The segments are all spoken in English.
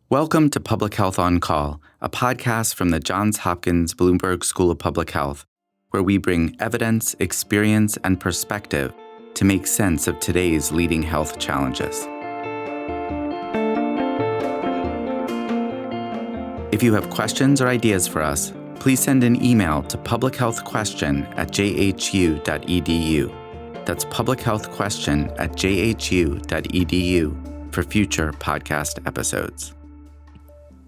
Welcome to Public Health on Call, a podcast from the Johns Hopkins Bloomberg School of Public Health, where we bring evidence, experience, and perspective to make sense of today's leading health challenges. If you have questions or ideas for us, please send an email to publichealthquestion@jhu.edu. That's publichealthquestion@jhu.edu for future podcast episodes.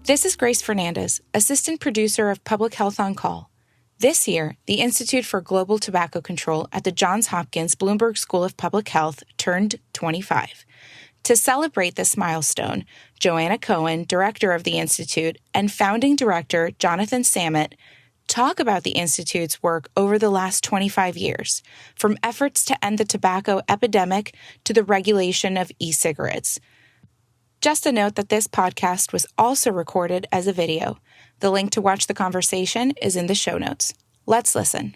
This is Grace Fernandez, assistant producer of Public Health on Call. This year, the Institute for Global Tobacco Control at the Johns Hopkins Bloomberg School of Public Health turned 25. To celebrate this milestone, Joanna Cohen, director of the Institute, and founding director Jonathan Samet talk about the Institute's work over the last 25 years, from efforts to end the tobacco epidemic to the regulation of e-cigarettes. Just a note that this podcast was also recorded as a video. The link to watch the conversation is in the show notes. Let's listen.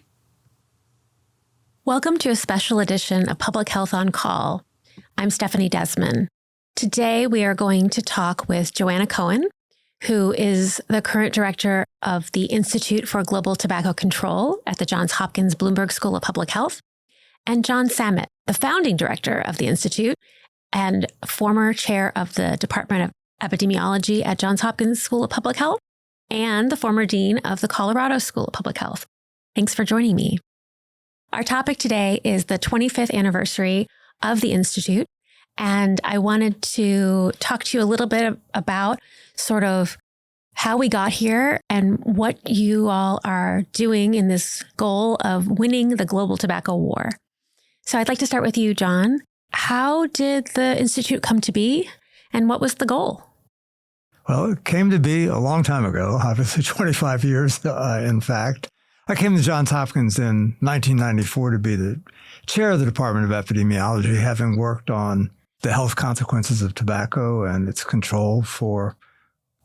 Welcome to a special edition of Public Health on Call. I'm Stephanie Desmon. Today, we are going to talk with Joanna Cohen, who is the current director of the Institute for Global Tobacco Control at the Johns Hopkins Bloomberg School of Public Health, and John Samet, the founding director of the Institute and former chair of the Department of Epidemiology at Johns Hopkins School of Public Health, and the former dean of the Colorado School of Public Health. Thanks for joining me. Our topic today is the 25th anniversary of the Institute, and I wanted to talk to you a little bit about sort of how we got here and what you all are doing in this goal of winning the global tobacco war. So I'd like to start with you, John. How did the Institute come to be, and what was the goal? Well, it came to be a long time ago, obviously 25 years, in fact. I came to Johns Hopkins in 1994 to be the chair of the Department of Epidemiology, having worked on the health consequences of tobacco and its control for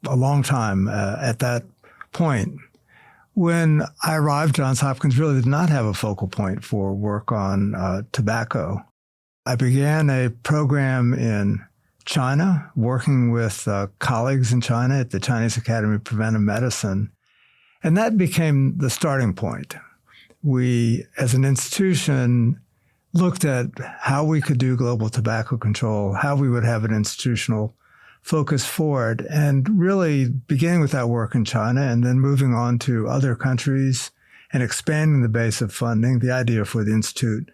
a long time at that point. When I arrived, Johns Hopkins really did not have a focal point for work on tobacco. I began a program in China, working with colleagues in China at the Chinese Academy of Preventive Medicine, and that became the starting point. We, as an institution, looked at how we could do global tobacco control, how we would have an institutional focus for it, and really beginning with that work in China and then moving on to other countries and expanding the base of funding, the idea for the Institute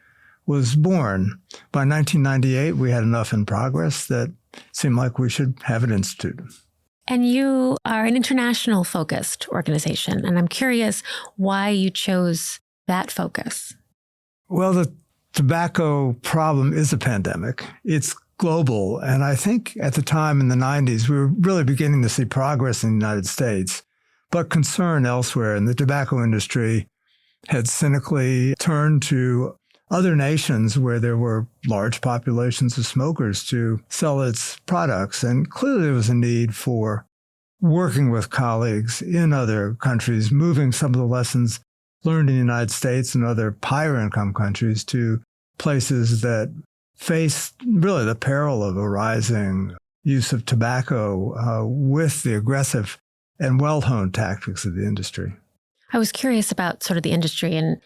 was born. By 1998, we had enough in progress that seemed like we should have an institute. And you are an international focused organization, and I'm curious why you chose that focus. Well, the tobacco problem is a pandemic. It's global. And I think at the time in the 90s, we were really beginning to see progress in the United States, but concern elsewhere. And the tobacco industry had cynically turned to other nations where there were large populations of smokers to sell its products. And clearly there was a need for working with colleagues in other countries, moving some of the lessons learned in the United States and other higher income countries to places that face really the peril of a rising use of tobacco with the aggressive and well-honed tactics of the industry. I was curious about sort of the industry and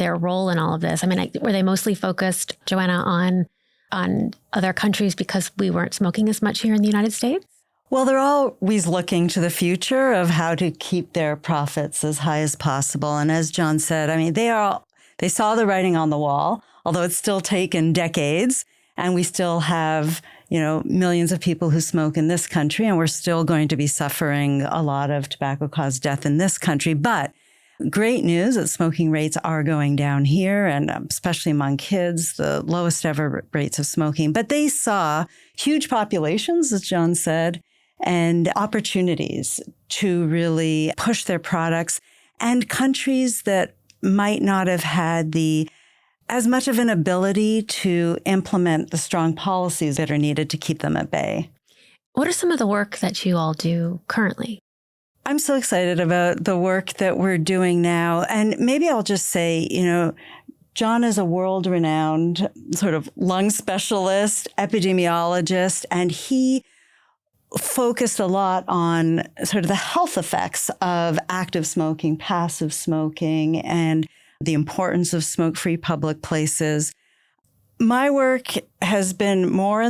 their role in all of this. I mean, were they mostly focused, Joanna, on other countries because we weren't smoking as much here in the United States? Well, they're always looking to the future of how to keep their profits as high as possible. And as John said, I mean, they saw the writing on the wall, although it's still taken decades. And we still have, millions of people who smoke in this country, and we're still going to be suffering a lot of tobacco-caused death in this country. But great news that smoking rates are going down here, and especially among kids, the lowest ever rates of smoking. But they saw huge populations, as John said, and opportunities to really push their products, and countries that might not have had as much of an ability to implement the strong policies that are needed to keep them at bay. What are some of the work that you all do currently? I'm so excited about the work that we're doing now. And maybe I'll just say, John is a world-renowned sort of lung specialist, epidemiologist, and he focused a lot on sort of the health effects of active smoking, passive smoking, and the importance of smoke-free public places. My work has been more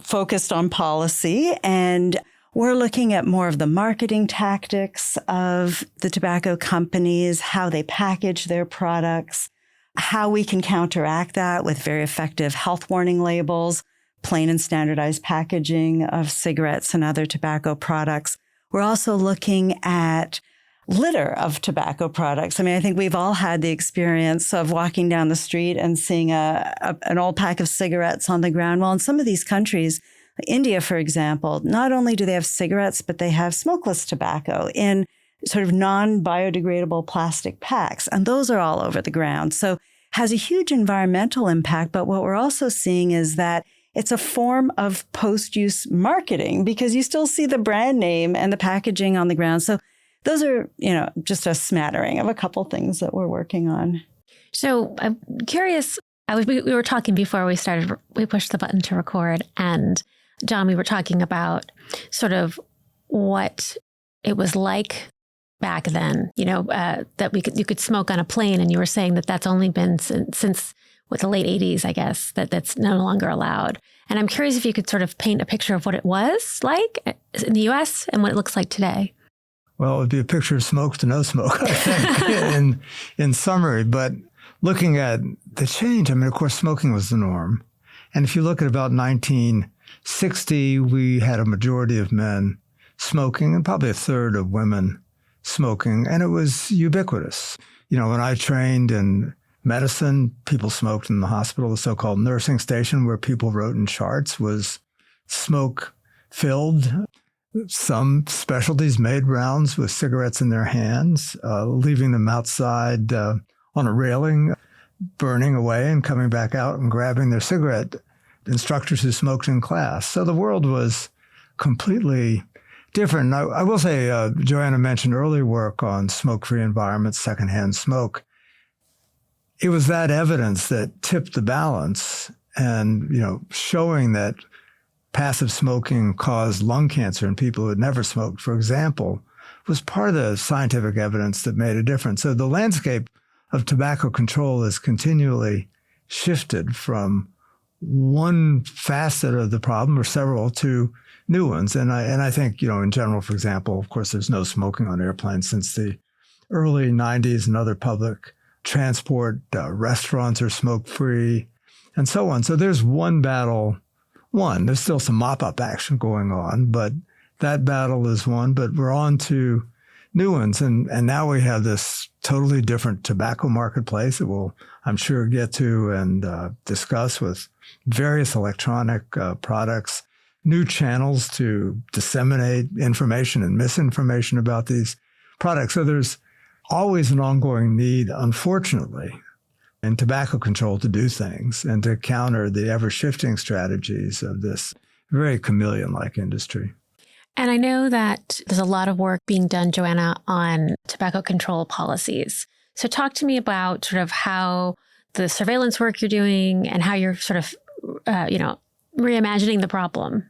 focused on policy, and we're looking at more of the marketing tactics of the tobacco companies, how they package their products, how we can counteract that with very effective health warning labels, plain and standardized packaging of cigarettes and other tobacco products. We're also looking at litter of tobacco products. I mean, I think we've all had the experience of walking down the street and seeing an old pack of cigarettes on the ground. Well, in some of these countries, India, for example, not only do they have cigarettes, but they have smokeless tobacco in sort of non-biodegradable plastic packs. And those are all over the ground. So it has a huge environmental impact. But what we're also seeing is that it's a form of post-use marketing because you still see the brand name and the packaging on the ground. So those are, just a smattering of a couple things that we're working on. So I'm curious, we were talking before we pushed the button to record. And John, we were talking about sort of what it was like back then, that you could smoke on a plane. And you were saying that that's only been since with the late 80s, I guess, that's no longer allowed. And I'm curious if you could sort of paint a picture of what it was like in the U.S. and what it looks like today. Well, it would be a picture of smoke to no smoke, I think, in summary. But looking at the change, I mean, of course, smoking was the norm. And if you look at about 1960, we had a majority of men smoking and probably a third of women smoking. And it was ubiquitous. When I trained in medicine, people smoked in the hospital. The so-called nursing station where people wrote in charts was smoke-filled. Some specialties made rounds with cigarettes in their hands, leaving them outside on a railing, burning away and coming back out and grabbing their cigarette. Instructors who smoked in class. So the world was completely different. I will say, Joanna mentioned early work on smoke-free environments, secondhand smoke. It was that evidence that tipped the balance and, showing that passive smoking caused lung cancer in people who had never smoked, for example, was part of the scientific evidence that made a difference. So the landscape of tobacco control has continually shifted from one facet of the problem or several to new ones. And I think, in general, for example, of course, there's no smoking on airplanes since the early 90s and other public transport, restaurants are smoke-free, and so on. So there's one battle won. There's still some mop-up action going on, but that battle is won. But we're on to new ones. And now we have this totally different tobacco marketplace that we'll, I'm sure, get to and discuss with various electronic products, new channels to disseminate information and misinformation about these products. So there's always an ongoing need, unfortunately, in tobacco control to do things and to counter the ever-shifting strategies of this very chameleon-like industry. And I know that there's a lot of work being done, Joanna, on tobacco control policies. So talk to me about sort of how the surveillance work you're doing and how you're sort of, reimagining the problem.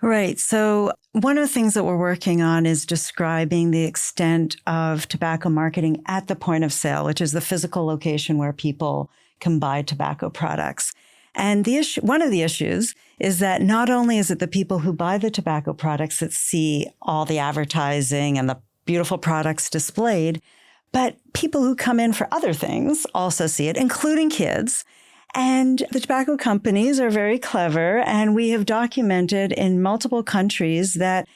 Right. So one of the things that we're working on is describing the extent of tobacco marketing at the point of sale, which is the physical location where people can buy tobacco products. And one of the issues is that not only is it the people who buy the tobacco products that see all the advertising and the beautiful products displayed, but people who come in for other things also see it, including kids. And the tobacco companies are very clever, and we have documented in multiple countries that,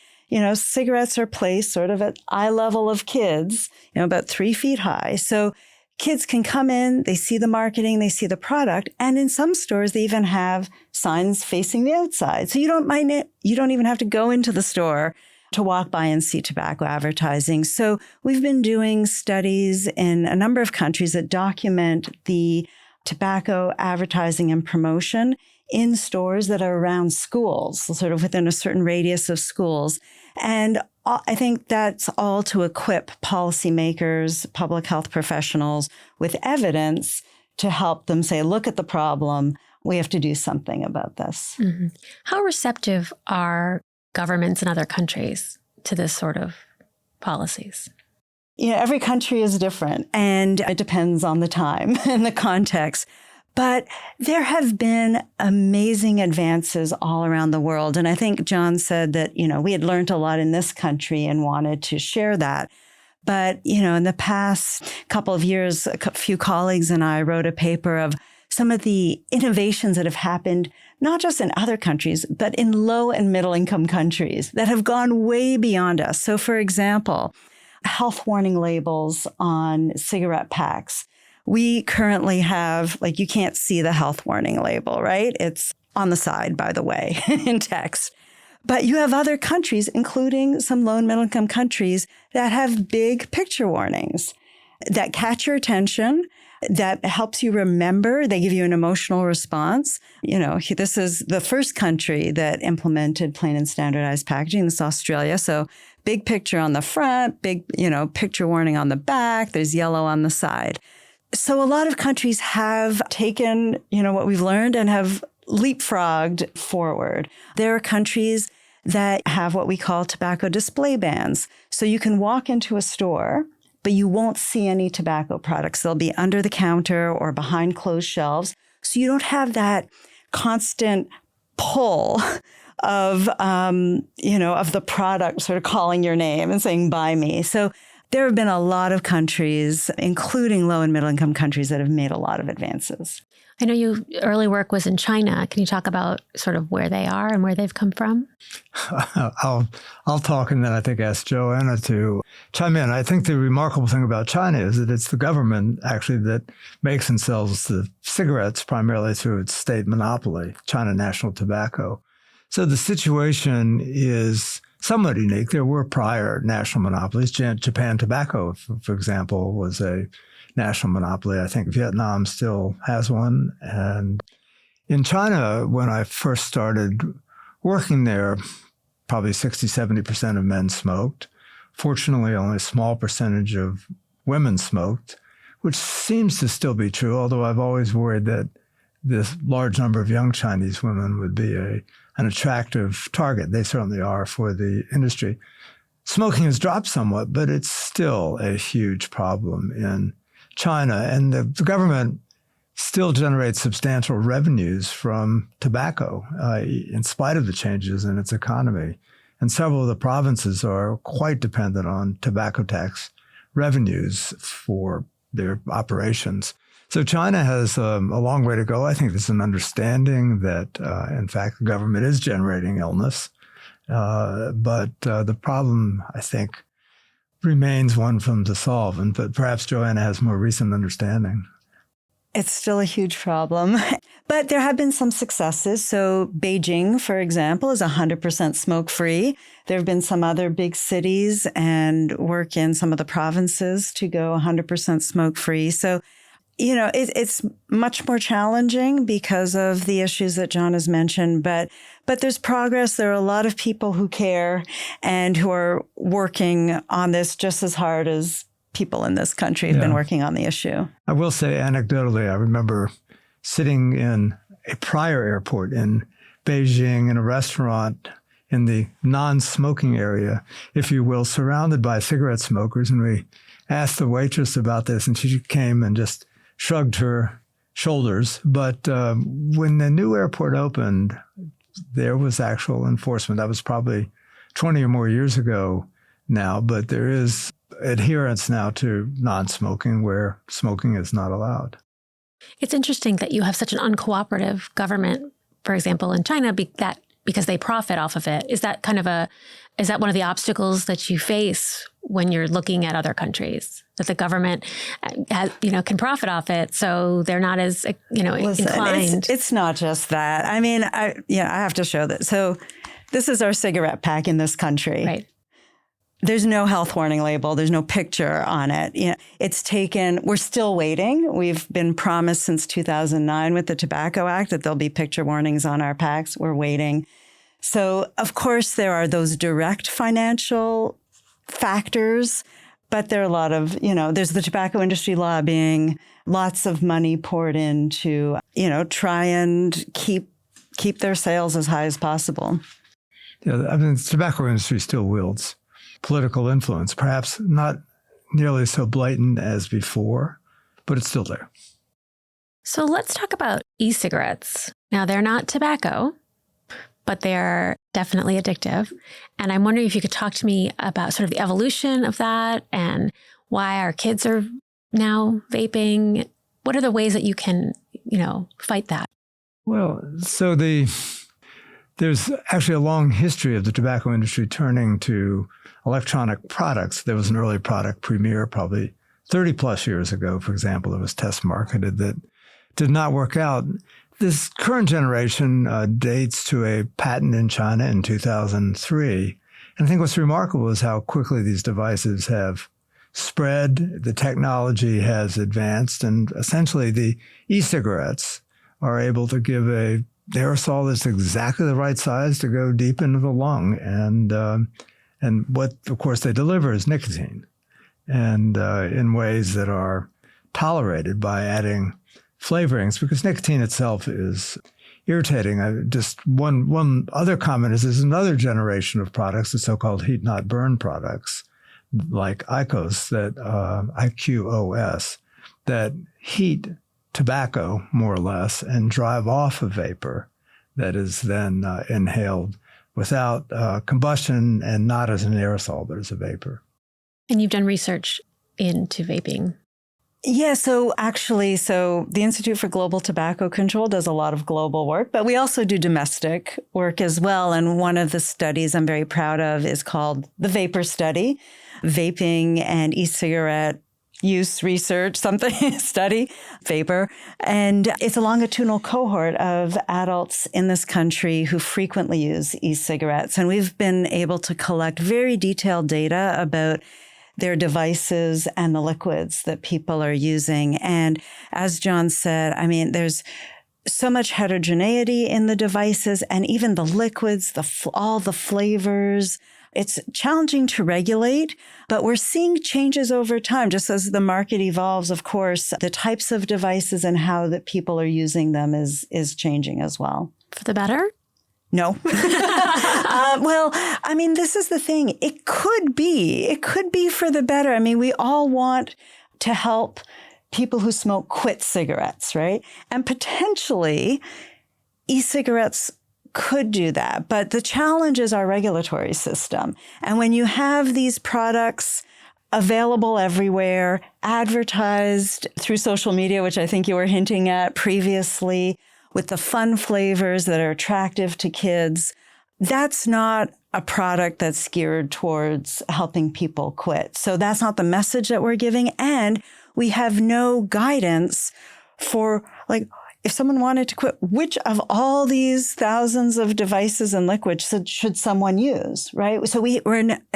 cigarettes are placed sort of at eye level of kids, about 3 feet high. So kids can come in, they see the marketing, they see the product, and in some stores, they even have signs facing the outside. So you don't even have to go into the store to walk by and see tobacco advertising. So we've been doing studies in a number of countries that document the tobacco advertising and promotion in stores that are around schools, sort of within a certain radius of schools. And I think that's all to equip policymakers, public health professionals with evidence to help them say, look at the problem. We have to do something about this. Mm-hmm. How receptive are governments in other countries to this sort of policies? Every country is different, and it depends on the time and the context. But there have been amazing advances all around the world. And I think John said that, we had learned a lot in this country and wanted to share that. But, in the past couple of years, a few colleagues and I wrote a paper of some of the innovations that have happened, not just in other countries, but in low and middle income countries that have gone way beyond us. So, for example, health warning labels on cigarette packs. We currently have, you can't see the health warning label, right? It's on the side, by the way, in text. But you have other countries, including some low and middle income countries, that have big picture warnings that catch your attention, that helps you remember. They give you an emotional response. This is the first country that implemented plain and standardized packaging. This is Australia. So big picture on the front, big, picture warning on the back. There's yellow on the side. So a lot of countries have taken, what we've learned and have leapfrogged forward. There are countries that have what we call tobacco display bans. So you can walk into a store, but you won't see any tobacco products. They'll be under the counter or behind closed shelves. So you don't have that constant pull of, of the product sort of calling your name and saying, buy me. So there have been a lot of countries, including low and middle income countries, that have made a lot of advances. I know your early work was in China. Can you talk about sort of where they are and where they've come from? I'll talk and then I think ask Joanna to chime in. I think the remarkable thing about China is that it's the government actually that makes and sells the cigarettes primarily through its state monopoly, China National Tobacco. So the situation is somewhat unique. There were prior national monopolies. Japan Tobacco, for example, was a national monopoly. I think Vietnam still has one. And in China, when I first started working there, probably 60, 70% of men smoked. Fortunately, only a small percentage of women smoked, which seems to still be true, although I've always worried that this large number of young Chinese women would be an attractive target. They certainly are for the industry. Smoking has dropped somewhat, but it's still a huge problem in China. And the government still generates substantial revenues from tobacco in spite of the changes in its economy. And several of the provinces are quite dependent on tobacco tax revenues for their operations. So China has a long way to go. I think there's an understanding that, in fact, the government is generating illness. But the problem, I think, remains one for them to solve. But perhaps Joanna has more recent understanding. It's still a huge problem, but there have been some successes. So Beijing, for example, is 100% smoke-free. There have been some other big cities and work in some of the provinces to go 100% smoke-free. So, it's much more challenging because of the issues that John has mentioned, but there's progress. There are a lot of people who care and who are working on this just as hard as people in this country have been working on the issue. I will say anecdotally, I remember sitting in a prior airport in Beijing in a restaurant in the non-smoking area, if you will, surrounded by cigarette smokers. And we asked the waitress about this, and she came and just shrugged her shoulders. But when the new airport opened, there was actual enforcement. That was probably 20 or more years ago now, but there is adherence now to non-smoking where smoking is not allowed. It's interesting that you have such an uncooperative government, for example, in China, because they profit off of it. Is that one of the obstacles that you face when you're looking at other countries, that the government can profit off it, so they're not as inclined? It's not just that. I mean, I have to show that. So this is our cigarette pack in this country. Right. There's no health warning label. There's no picture on it. We're still waiting. We've been promised since 2009 with the Tobacco Act that there'll be picture warnings on our packs. We're waiting. So, of course, there are those direct financial factors, but there are a lot of, there's the tobacco industry lobbying, lots of money poured into, try and keep their sales as high as possible. the tobacco industry still wields political influence, perhaps not nearly so blatant as before, but it's still there. So let's talk about e-cigarettes. Now, they're not tobacco, but they're definitely addictive. And I'm wondering if you could talk to me about sort of the evolution of that and why our kids are now vaping. What are the ways that you can, fight that? Well, so there's actually a long history of the tobacco industry turning to electronic products. There was an early product, Premier, probably 30 plus years ago, for example, that was test marketed that did not work out. This current generation dates to a patent in China in 2003. And I think what's remarkable is how quickly these devices have spread, the technology has advanced, and essentially the e-cigarettes are able to give an aerosol that's exactly the right size to go deep into the lung. And what, of course, they deliver is nicotine, and in ways that are tolerated by adding flavorings, because nicotine itself is irritating. Just one other comment is there's another generation of products, the so-called heat not burn products, like IQOS, IQOS, that heat tobacco more or less and drive off a vapor that is then inhaled without combustion and not as an aerosol, but as a vapor. And you've done research into vaping. Yeah, so the Institute for Global Tobacco Control does a lot of global work, but we also do domestic work as well. And one of the studies I'm very proud of is called the Vapor Study, Vaping and E-Cigarette Use Research, study, vapor. And it's a longitudinal cohort of adults in this country who frequently use e-cigarettes. And we've been able to collect very detailed data about their devices and the liquids that people are using. And as John said, there's so much heterogeneity in the devices and even the liquids, all the flavors. It's challenging to regulate, but we're seeing changes over time. Just as the market evolves, of course, the types of devices and how that people are using them is changing as well. For the better? No. This is the thing. It could be for the better. We all want to help people who smoke quit cigarettes, right? And potentially e-cigarettes could do that. But the challenge is our regulatory system. And when you have these products available everywhere, advertised through social media, which I think you were hinting at previously, with the fun flavors that are attractive to kids, that's not a product that's geared towards helping people quit. So that's not the message that we're giving. And we have no guidance for, if someone wanted to quit, which of all these thousands of devices and liquids should someone use, right? So we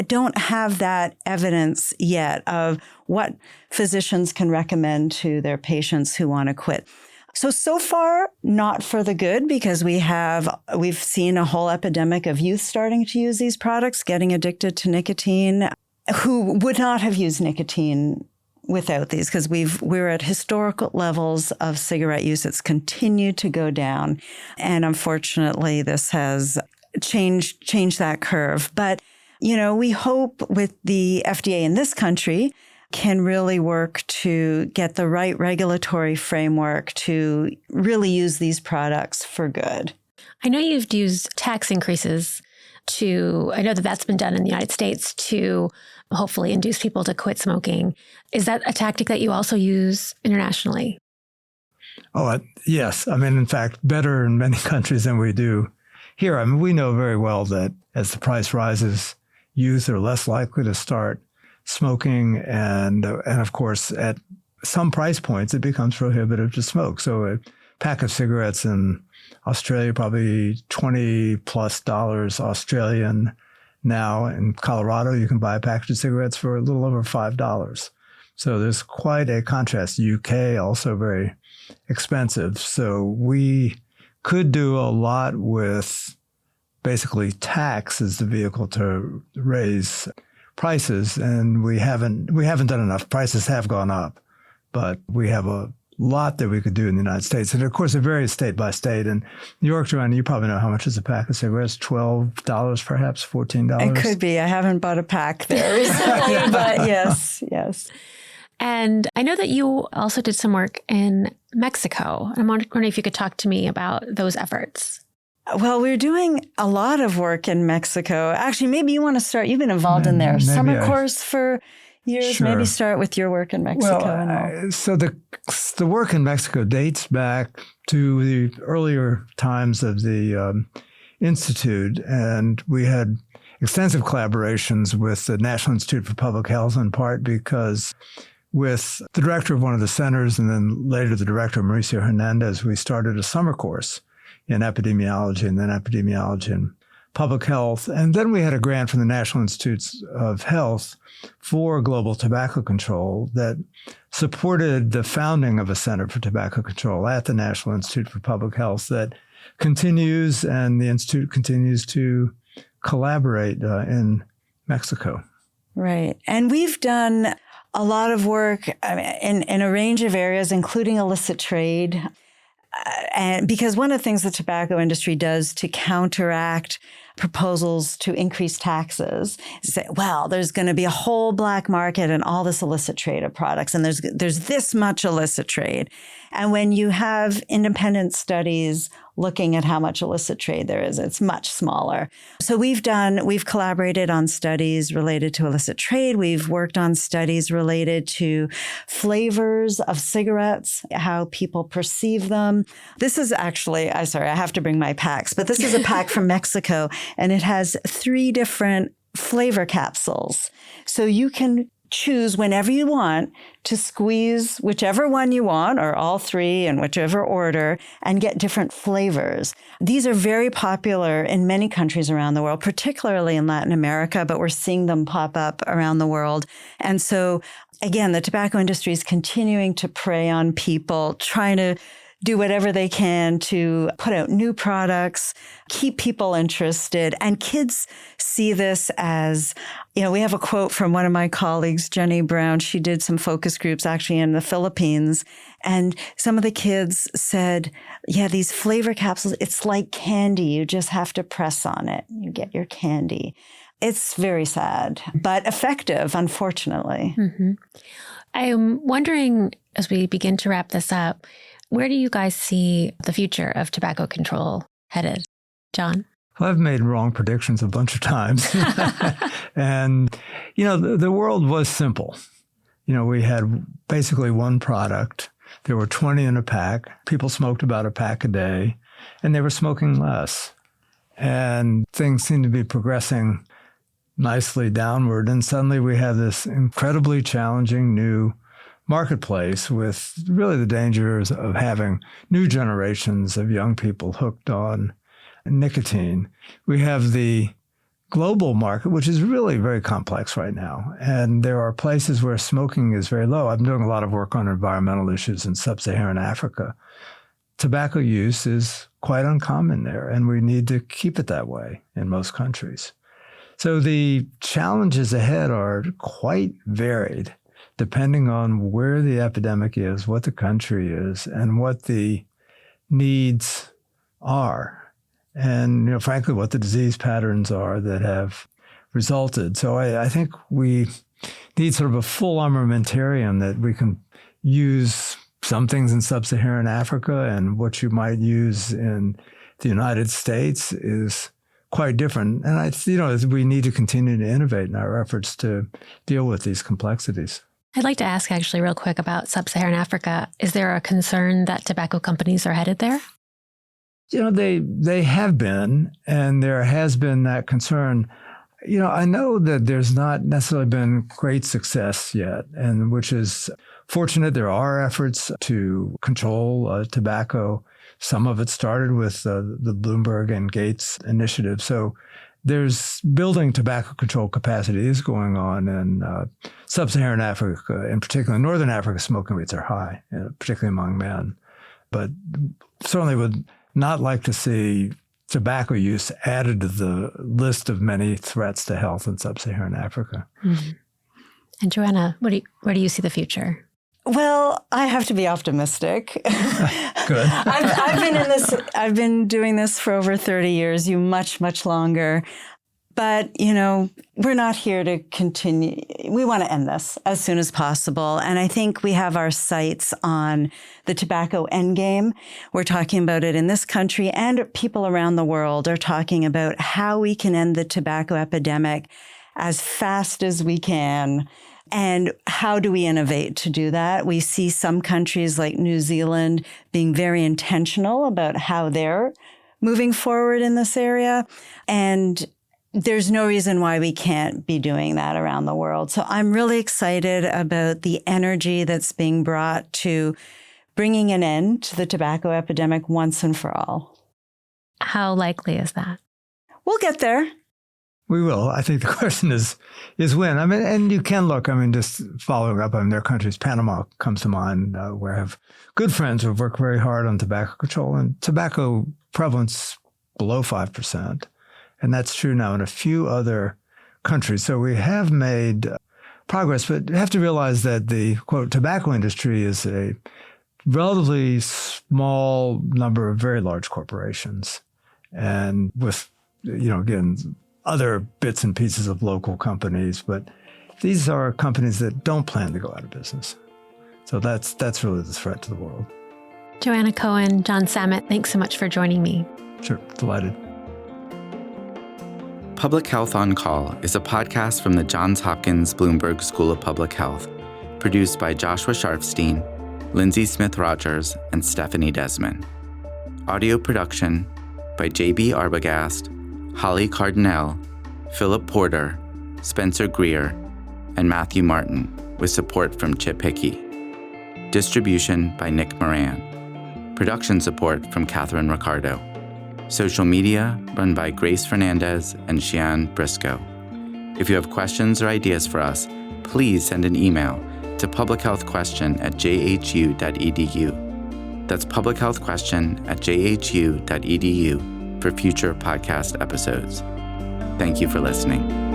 don't have that evidence yet of what physicians can recommend to their patients who want to quit. So far, not for the good, because we've seen a whole epidemic of youth starting to use these products, getting addicted to nicotine, who would not have used nicotine without these, because we're at historical levels of cigarette use. It's continued to go down. And unfortunately, this has changed that curve. But, we hope with the FDA in this country can really work to get the right regulatory framework to really use these products for good. I know you've used tax increases I know that that's been done in the United States to hopefully induce people to quit smoking. Is that a tactic that you also use internationally? Oh, yes. In fact, better in many countries than we do here. We know very well that as the price rises, youth are less likely to start smoking. And of course, at some price points, it becomes prohibitive to smoke. So a pack of cigarettes in Australia, probably $20+ Australian. Now in Colorado, you can buy a package of cigarettes for a little over $5. So there's quite a contrast. UK also very expensive. So we could do a lot with basically tax as the vehicle to raise prices, and we haven't done enough. Prices have gone up, but we have a lot that we could do in the United States. And of course, it varies state by state. In New York, Joanna, you probably know how much is a pack of cigarettes, $12 perhaps, $14? It could be. I haven't bought a pack there recently, but yes. And I know that you also did some work in Mexico. I'm wondering if you could talk to me about those efforts. Well, we're doing a lot of work in Mexico. Actually, maybe you want to start. You've been involved in their summer course for years. Sure. Maybe start with your work in Mexico. Well, so the work in Mexico dates back to the earlier times of the Institute, and we had extensive collaborations with the National Institute for Public Health, in part because with the director of one of the centers and then later the director, Mauricio Hernandez, we started a summer course in epidemiology and then epidemiology and public health. And then we had a grant from the National Institutes of Health for global tobacco control that supported the founding of a Center for Tobacco Control at the National Institute for Public Health that continues, and the Institute continues to collaborate in Mexico. Right. And we've done a lot of work in a range of areas, including illicit trade. And because one of the things the tobacco industry does to counteract proposals to increase taxes is say, well, there's going to be a whole black market and all this illicit trade of products, and there's this much illicit trade. And when you have independent studies looking at how much illicit trade there is, it's much smaller. So we've collaborated on studies related to illicit trade. We've worked on studies related to flavors of cigarettes, how people perceive them. This is actually, I have to bring my packs, but this is a pack from Mexico, and it has 3 different flavor capsules. So you can choose whenever you want to squeeze whichever one you want, or all 3 in whichever order, and get different flavors. These are very popular in many countries around the world, particularly in Latin America, but we're seeing them pop up around the world. And so, again, the tobacco industry is continuing to prey on people, trying to do whatever they can to put out new products, keep people interested. And kids see this as, we have a quote from one of my colleagues, Jenny Brown. She did some focus groups actually in the Philippines. And some of the kids said, these flavor capsules, it's like candy. You just have to press on it. You get your candy. It's very sad, but effective, unfortunately. Mm-hmm. I'm wondering, as we begin to wrap this up, where do you guys see the future of tobacco control headed? John? Well, I've made wrong predictions a bunch of times. And, the world was simple. We had basically one product. There were 20 in a pack. People smoked about a pack a day, and they were smoking less. And things seemed to be progressing nicely downward. And suddenly we have this incredibly challenging new marketplace with really the dangers of having new generations of young people hooked on nicotine. We have the global market, which is really very complex right now. And there are places where smoking is very low. I'm doing a lot of work on environmental issues in sub-Saharan Africa. Tobacco use is quite uncommon there, and we need to keep it that way in most countries. So the challenges ahead are quite varied, depending on where the epidemic is, what the country is, and what the needs are. And, frankly, what the disease patterns are that have resulted. So I think we need sort of a full armamentarium that we can use some things in sub-Saharan Africa, and what you might use in the United States is quite different. And we need to continue to innovate in our efforts to deal with these complexities. I'd like to ask actually real quick about sub-Saharan Africa. Is there a concern that tobacco companies are headed there? They have been, and there has been that concern. I know that there's not necessarily been great success yet, and which is fortunate. There are efforts to control tobacco. Some of it started with the Bloomberg and Gates initiative. So there's building tobacco control capacity is going on in sub-Saharan Africa. In particular, Northern Africa, smoking rates are high, particularly among men. But certainly would not like to see tobacco use added to the list of many threats to health in sub-Saharan Africa. Mm-hmm. And Joanna, where do you see the future? Well, I have to be optimistic. Good. I've been doing this for over 30 years, you much, much longer. But, we're not here to continue. We want to end this as soon as possible. And I think we have our sights on the tobacco endgame. We're talking about it in this country, and people around the world are talking about how we can end the tobacco epidemic as fast as we can. And how do we innovate to do that? We see some countries like New Zealand being very intentional about how they're moving forward in this area. And there's no reason why we can't be doing that around the world. So I'm really excited about the energy that's being brought to bringing an end to the tobacco epidemic once and for all. How likely is that? We'll get there. We will. I think the question is when. And you can look, just following up on their countries, Panama comes to mind, where I have good friends who have worked very hard on tobacco control, and tobacco prevalence below 5%. And that's true now in a few other countries. So we have made progress, but you have to realize that the, quote, tobacco industry is a relatively small number of very large corporations. And with, again, other bits and pieces of local companies, but these are companies that don't plan to go out of business. So that's really the threat to the world. Joanna Cohen, John Samet, thanks so much for joining me. Sure, delighted. Public Health on Call is a podcast from the Johns Hopkins Bloomberg School of Public Health, produced by Joshua Sharfstein, Lindsay Smith-Rogers, and Stephanie Desmon. Audio production by J.B. Arbogast, Holly Cardinale, Philip Porter, Spencer Greer, and Matthew Martin, with support from Chip Hickey. Distribution by Nick Moran. Production support from Catherine Ricardo. Social media run by Grace Fernandez and Shian Briscoe. If you have questions or ideas for us, please send an email to publichealthquestion@jhu.edu. That's publichealthquestion@jhu.edu for future podcast episodes. Thank you for listening.